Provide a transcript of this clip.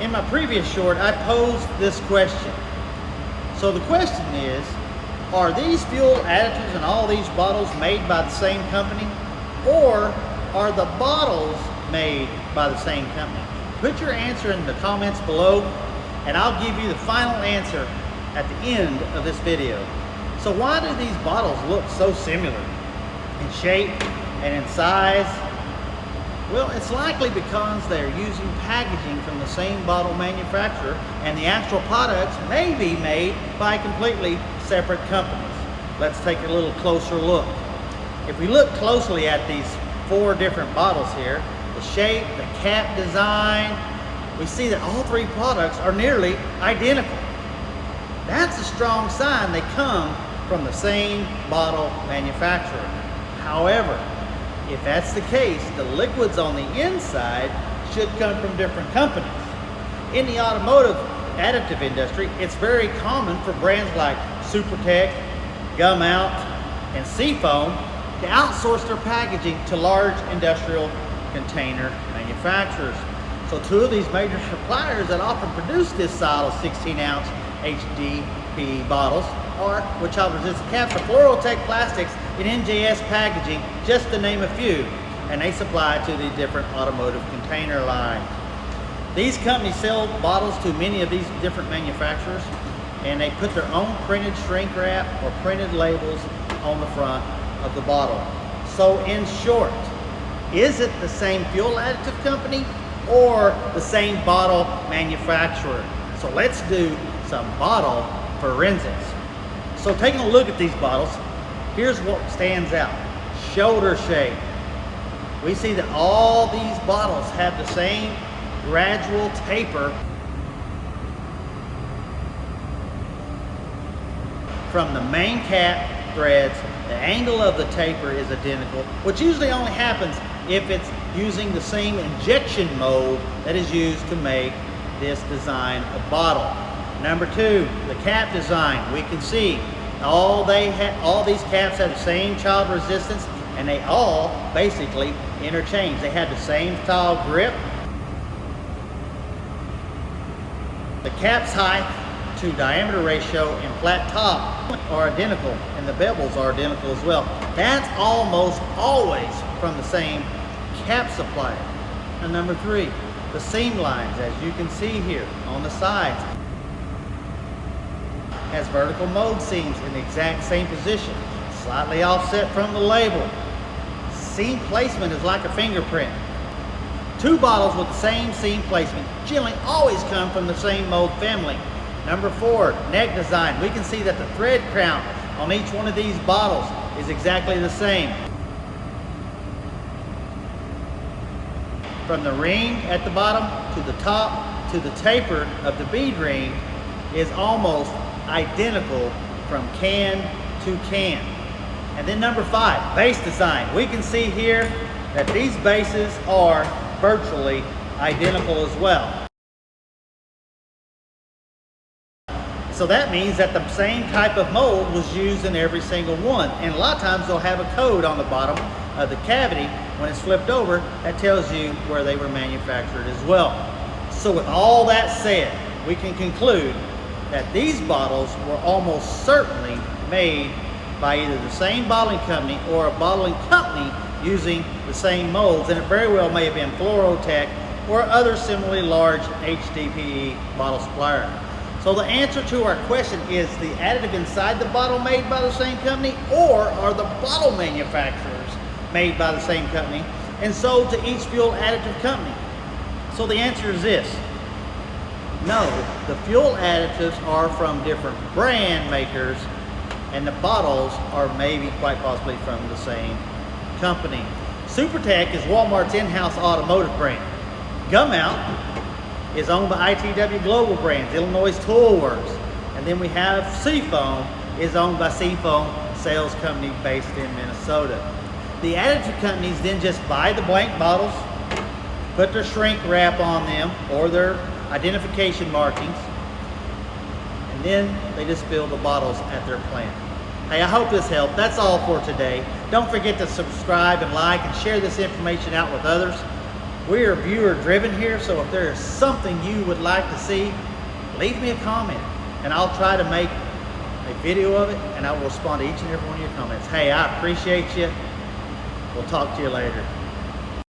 In my previous short, I posed this question. So the question is, are these fuel additives and all these bottles made by the same company, or are the bottles made by the same company? Put your answer in the comments below, and I'll give you the final answer at the end of this video. So why do these bottles look so similar in shape and in size? Well, it's likely because they're using packaging from the same bottle manufacturer, and the actual products may be made by completely separate companies. Let's take a little closer look. If we look closely at these 4 different bottles here, the shape, the cap design, we see that all 3 products are nearly identical. That's a strong sign they come from the same bottle manufacturer. However, if that's the case, the liquids on the inside should come from different companies. In the automotive additive industry, it's very common for brands like Supertech, Gumout, and Seafoam to outsource their packaging to large industrial container manufacturers. So 2 of these major suppliers that often produce this style of 16-ounce HDPE bottles are, which I'll resist the caps, are Fluorotech Plastics and NJS Packaging, just to name a few, and they supply to the different automotive container lines. These companies sell bottles to many of these different manufacturers, and they put their own printed shrink wrap or printed labels on the front of the bottle. So in short, is it the same fuel additive company or the same bottle manufacturer? So let's do some bottle forensics. So taking a look at these bottles, here's what stands out. Shoulder shape. We see that all these bottles have the same gradual taper from the main cap threads. The angle of the taper is identical, which usually only happens if it's using the same injection mold that is used to make this design of bottle. Number 2, the cap design. We can see all these caps have the same child resistance, and they all basically interchange. They have the same style grip. The cap's height to diameter ratio and flat top are identical, and the bevels are identical as well. That's almost always from the same cap supplier. And number 3, the seam lines, as you can see here on the sides, has vertical mold seams in the exact same position, slightly offset from the label. Seam placement is like a fingerprint. 2 bottles with the same seam placement generally always come from the same mold family. Number 4, neck design. We can see that the thread count on each one of these bottles is exactly the same. From the ring at the bottom to the top to the taper of the bead ring is almost identical from can to can. And then number 5, base design. We can see here that these bases are virtually identical as well. So that means that the same type of mold was used in every single one. And a lot of times they'll have a code on the bottom of the cavity when it's flipped over that tells you where they were manufactured as well. So with all that said, we can conclude that these bottles were almost certainly made by either the same bottling company or a bottling company using the same molds, and it very well may have been Fluorotech or other similarly large HDPE bottle supplier. So the answer to our question is the additive inside the bottle made by the same company, or are the bottle manufacturers made by the same company and sold to each fuel additive company? So the answer is this. No, the fuel additives are from different brand makers, and the bottles are maybe quite possibly from the same company. Supertech is Walmart's in-house automotive brand. Gumout is owned by ITW Global Brands, Illinois Tool Works. And then we have Seafoam is owned by Seafoam Sales Company based in Minnesota. The additive companies then just buy the blank bottles, put their shrink wrap on them or their identification markings, and then they just fill the bottles at their plant. Hey, I hope this helped. That's all for today. Don't forget to subscribe and like and share this information out with others. We are viewer driven here, so if there is something you would like to see, leave me a comment and I'll try to make a video of it and I will respond to each and every one of your comments. Hey, I appreciate you. We'll talk to you later.